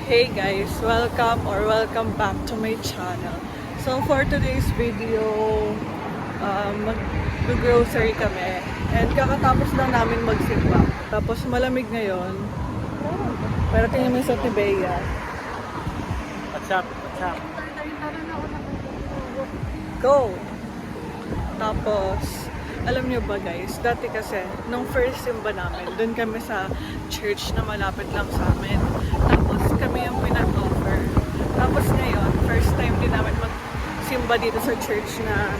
Hey guys, welcome back to my channel. So for today's video, mag-grocery kami and kakatapos lang namin magsimba. Tapos malamig ngayon. Pero tingnan mo sa Tibeya. What's up? What's up? Go! Tapos, alam nyo ba guys, dati kasi, nung first simba namin, dun kami sa church na malapit lang sa amin. Tapos kami yung pinag-offer. Tapos ngayon, first time din namin magsimba dito sa church na,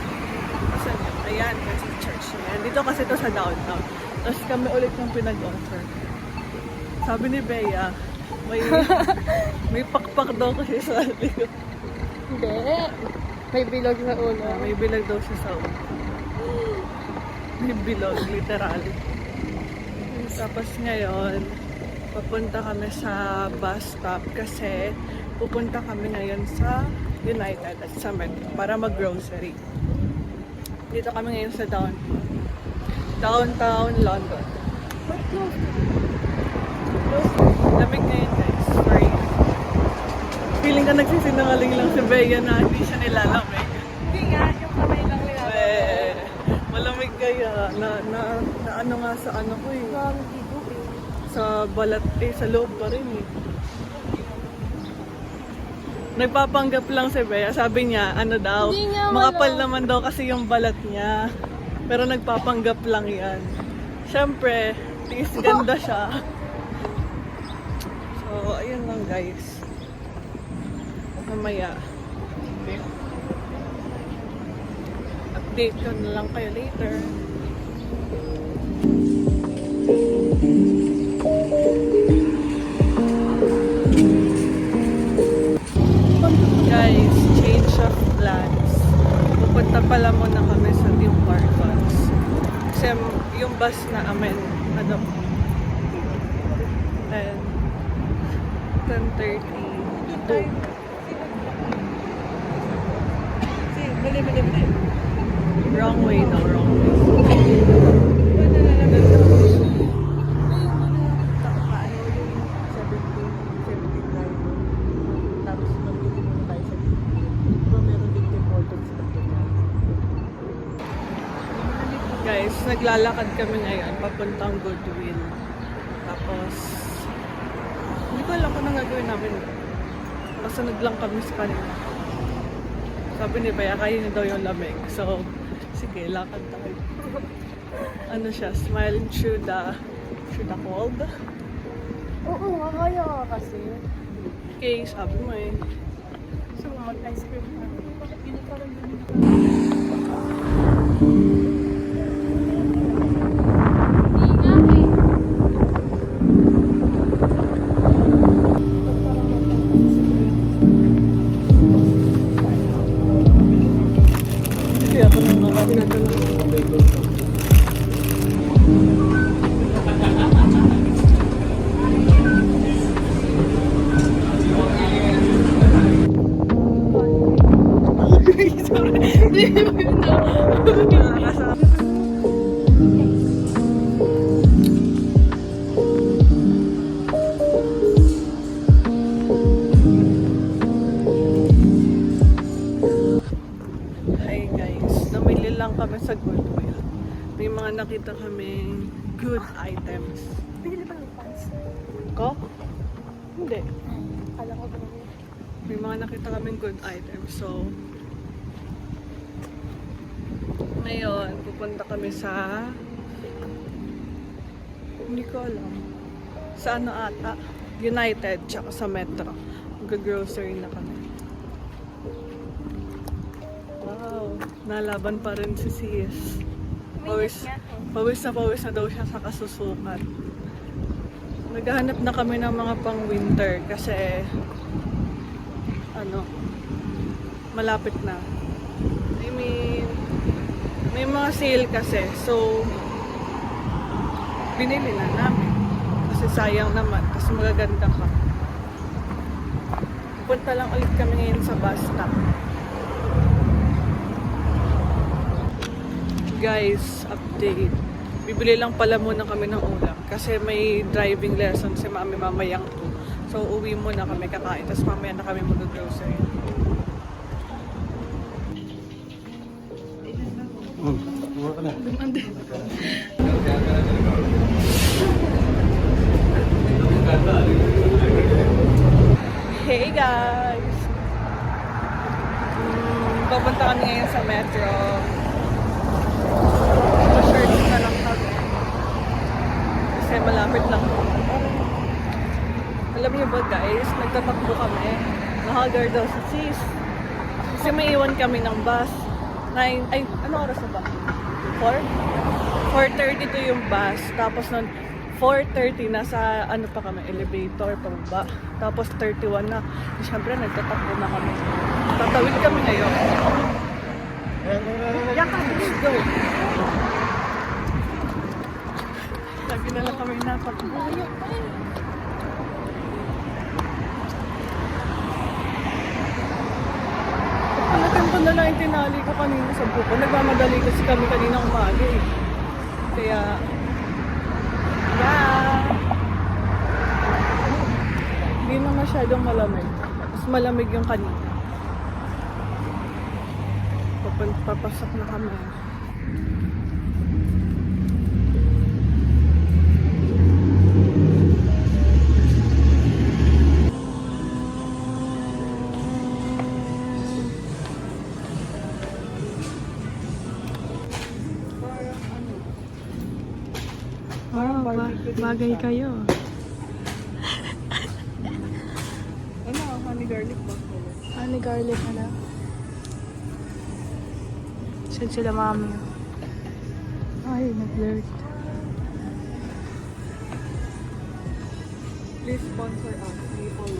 asan yun? Ayan, kasi church na yan. Dito kasi ito sa downtown. Tapos kami ulit yung pinag-offer. Sabi ni Bea, may pakpak daw kasi sa likod. Hindi. May bilog sa ulo. May bilag daw siya sa ulo. May bilog, literally. Tapos ngayon, papunta kami sa bus stop kasi pupunta kami ngayon sa United at sa Metro para mag-grocery. Dito kami ngayon sa downtown London. Lamig ngayon guys, sorry. Feeling ka nagsisinungaling lang si Bea na hindi siya nilalamig. Hindi nga, yung kamay lang nila. Malamig kaya na ano nga sa ano ko eh. Sa balat sa loob pa rin eh. Nagpapanggap lang si Bea. Sabi niya, ano daw, Hindi nga, makapal wala. naman daw kasi yung balat niya. Pero nagpapanggap lang yan. Siyempre, tis ganda siya. So, ayun lang guys. Mamaya. Update ko na lang kayo later. Guys, change of plans. Pupunta pala muna kami sa Tim Hortons. Kasi yung bus na amin, ano, 10:32. Wrong way daw, wrong way. Guys, naglalakad kami ngayon papuntang Goodwill. Tapos, hindi ko alam kung anong gagawin namin. Kasunod lang kami sa kanila. Sabi ni Bea, kaya niya daw yung lamig. So, sige, lakad tayo. Ano siya, smiling through the cold. Oo, kaya kasi. Okay, sabi mo eh. So, mag-ice cream na. Bakit yun parang ganun? Kaya ako nang nakakagano. Hi guys, namili lang kami sa Goodwill. May mga nakita kaming good items. Pinili ba ng pants? Ko? Hindi. Kala ko ba naman? May mga nakita kaming good items. So, ngayon, pupunta kami sa... Hindi ko alam. Sa ano ata? United, tsaka sa Metro. Mag-grocery na kami. Wow, nalaban pa rin si Sis. Pawis na daw siya sa kasusukat. Naghahanap na kami ng mga pang winter kasi ano, malapit na. I mean, may mga sale kasi. So, binili na namin. Kasi sayang naman. Kasi magaganda pa. Punta lang ulit kami ngayon sa bus stop. Guys, update. Bibili lang pala muna kami ng ulam kasi may driving lesson si mami mamayang 2. So, uwi muna kami kakain. Tapos mamaya na kami mag-grocery. Buka ka na. Hey guys! Papunta kami ngayon sa metro. Shirts na lang kami. Kasi malapit lang. Alam niyo ba guys, nagtatakbo kami. Nahagar daw si Sis. Kasi may iwan kami ng bus. Ano oras na ba? 4? 4:32 yung bus. Tapos nun, 4:30 nasa ano pa kami, elevator pababa. Tapos 31 na. Siyempre nagtatakbo na kami. Tatawid kami ngayon. Yaka, let's go! Lagi na lang kami natakbo. Palakan na lang yung tinali ko kanina sa buko. Nagmamadali kasi kami kanina umaga eh. Kaya, hindi na masyadong malamig. Mas malamig yung kanina. Papasok na kami. Bagay kayo. Ano, honey garlic ba? Honey garlic na. Saan sila mami? Ay, nag-flirt. Please sponsor us. People.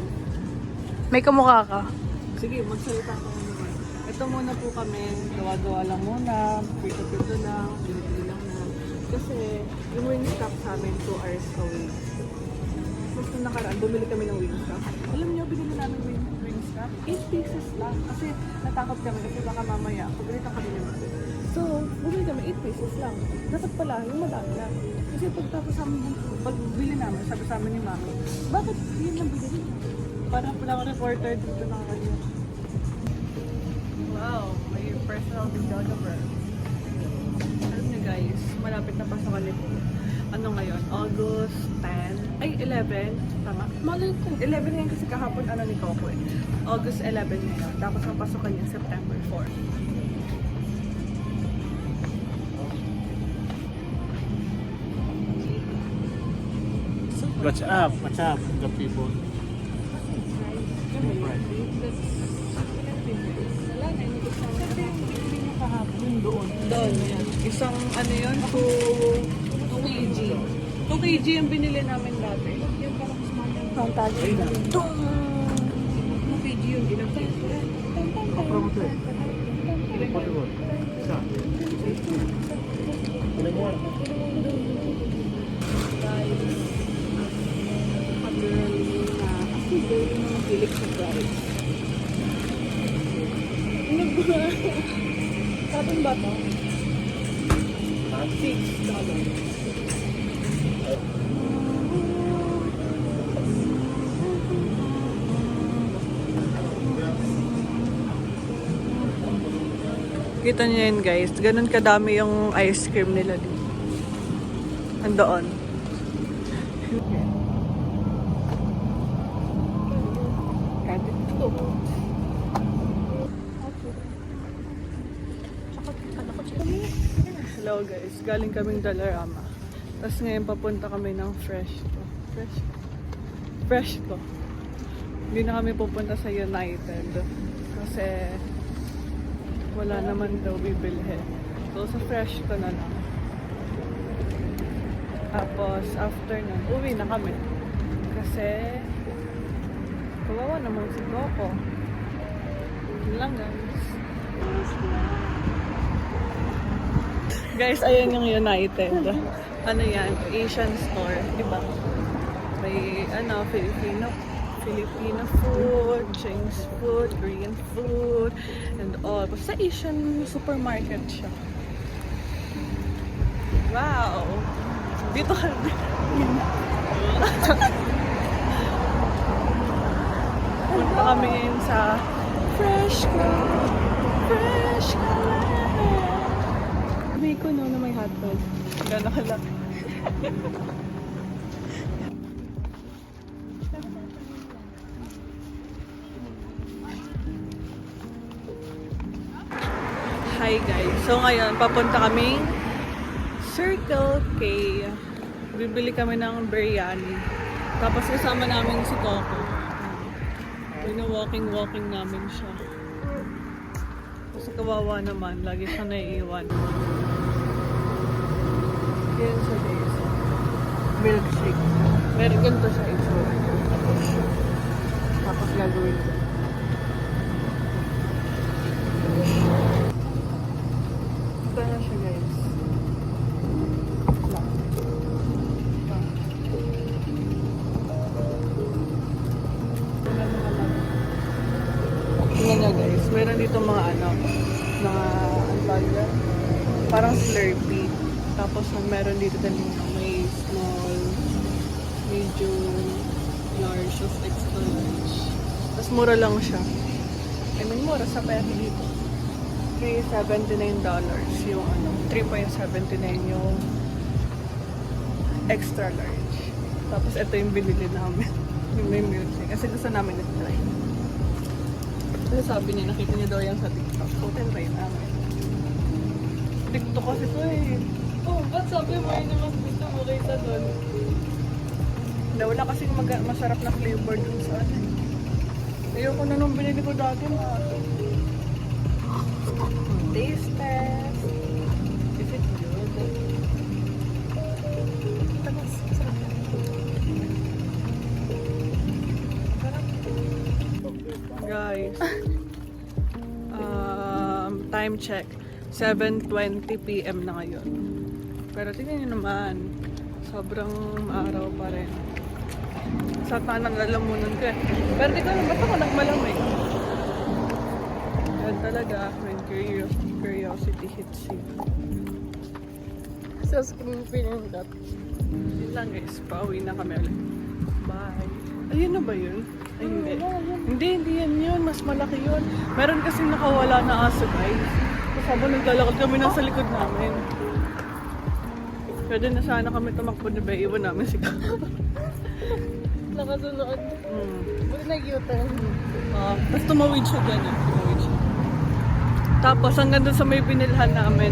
May kamukha ka. Sige, magsalita ka naman. Ito muna po kami. Gawa-gawa lang muna. Pito-pito lang. Pili lang na. Kasi yung Wingstop sa amin 2 hours away. Mas nung nakaraan, bumili kami ng Wingstop. Alam niyo, binili namin Wingstop. 8 pieces lang. Kasi natakot kami kasi baka mamaya, pagalitan kami naman. So, bumili kami 8 pieces lang. Dapat pala, yung madami lang. Kasi pagtapos sa amin, pagbili namin, sabi sa amin ni Mami, bakit yun ang bilhin? Parang pala ako reporter dito na kayo. Wow, may personal videographer. Alam niyo guys, malapit na pa sa Kalibo. Ano ngayon? August 10? Ay, 11? Tama? Malay ko. 11 ngayon kasi kahapon ano ni Coco eh. August 11 ngayon. Tapos ang pasukan niya September 4. What's up? What's up, the people? Doon, yan. Isang ano yun, 2 kg. 2 kg yung binili namin dati. Ang tagi. 2 kg yung ginagay. Hilig sa fries. Ano ba? Kapon ba ito? $6. Kita niyo yun guys, ganun kadami yung ice cream nila dito. Andoon. Hello guys, galing kaming Dollarama. Tapos ngayon papunta kami ng Fresh to. Fresh to. Hindi na kami pupunta sa United. Kasi wala naman daw bibilhin. So sa Fresh to na lang. Tapos after nun, uwi na kami. Kasi kawawa naman si Coco. Yun lang guys. Guys, ayan yung United. Ano yan? Asian store, di ba? May ano, Filipino food, Chinese food, Korean food, and all. Basta Asian supermarket siya. Wow! Dito ka. Punta kami ngayon sa Fresh Club. Fresh Club. Sabi ko no na may hotdog. Gano'n ka lang. Hi guys. So ngayon, papunta kaming Circle K. Bibili kami ng biryani. Tapos kasama namin si Coco. Walking namin siya. Kasi kawawa naman. Lagi siya naiiwan. Yan siya guys. Milkshake. Meron ganito siya itsura. Tapos gagawin ko. Ito na siya guys. Tingnan nyo guys, meron dito mga parang Slurpee. Tapos meron dito din may small, medium, large, of extra large. Tapos mura lang siya. I mean, mura sa pera dito. $3.79 yung $3.79 yung extra large. Tapos ito yung binili namin. Yung may milkshake. Kasi gusto namin i-try. Kasi sabi niya, nakita niya daw yan sa TikTok. So, try namin. TikTok kasi ito eh. Oh, ba't sabi mo yun naman gusto mo kaysa doon? Wala kasing masarap na flavor dun sa ano. Ayoko na nung binili ko dati na. Taste test. Is it good? Tapos, sarap na. Guys, time check 7:20 PM na ngayon, pero tingnan nyo naman sobrang araw pa rin sa tanang lalamunan ko eh. Pero di ko naman ba't ako nagmalamig. Yan talaga when curiosity hits you. Sa screen pinindot. Yun lang guys, pauwi na kami ulit. Bye. Ayun na ba yun? Ay, hindi yan yun. Mas malaki yun. Meron kasi nakawala na aso guys. Tapos habang naglalakad kami nasa likod namin. Pwede na sana kami tumakbo na ba? Iwan namin si Kaka. Nakasunod. Buti nag-U-turn. Tapos tumawid siya dyan. Tumawid siya. Tapos hanggang doon sa may binilhan namin,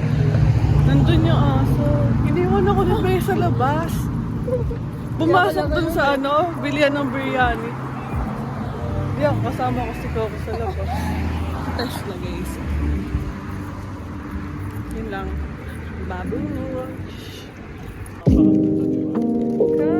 nandun yung aso. Iniwan ako na ba sa labas. Pumasok dun sa bilihan ng biryani. Yan, kasama ko si Coco sa labas. Test na guys. Yun lang. Babush. Coco.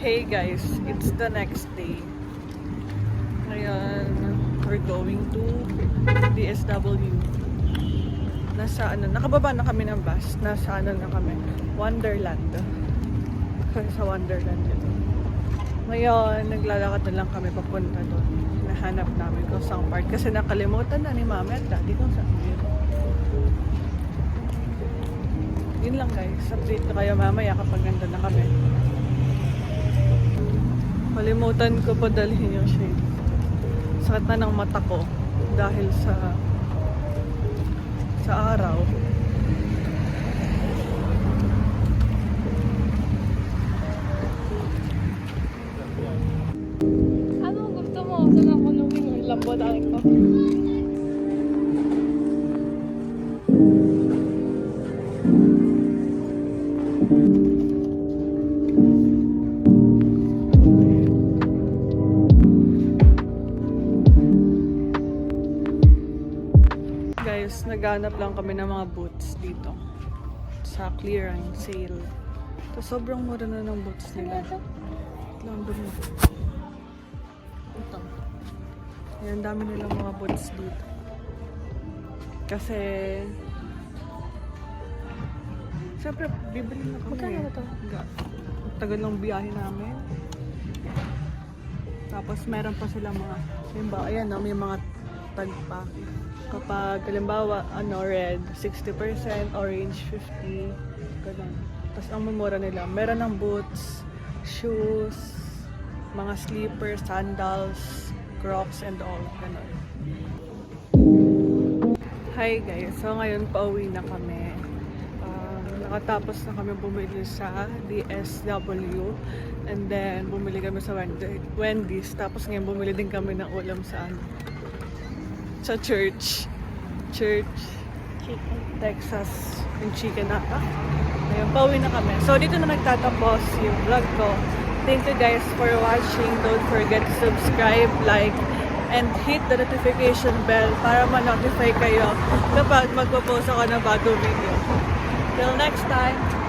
Hey guys, it's the next day. Ngayon, we're going to DSW. Nakababa na kami ng bus. Nasa na kami? Wonderland. Sa Wonderland yun. Ngayon, naglalakad na lang kami papunta doon. Nahanap namin kung saan part. Kasi nakalimutan na ni Mama at Daddy kung saan yun. Yun lang guys. Update ko kayo mamaya kapag nandun na kami. Kalimutan ko pa dalhin yung shade. Sakit na ng mata ko dahil sa araw. Anong gusto mo? Saan ako nung lambo dahil ko? Guys, naghanap lang kami ng mga boots dito sa clearance sale. So, sobrang mura na ng boots nila. Lang dumi. Ito. Ayan, dami nilang mga boots dito. Kasi Siyempre, bibili na kami. Magkano ba to? Tagal ng biyahe namin. Tapos meron pa sila mga, halimbawa, ayan no, may mga tagpa. Kapag, halimbawa, red, 60%, orange, 50%, ganun. Tapos ang mamura nila, meron ng boots, shoes, mga slippers, sandals, crocs, and all, ganun. Hi guys, so ngayon pauwi na kami. Nakatapos na kami bumili sa DSW and then bumili kami sa Wendy's. Tapos ngayon bumili din kami ng ulam sa sa church, Chicken. Texas, yung chicken nata. Ngayon pauwi na kami. So dito na nagtatapos yung vlog ko. Thank you guys for watching. Don't forget to subscribe, like, and hit the notification bell para ma-notify kayo kapag magpo-post ako ng bagong video. Till next time!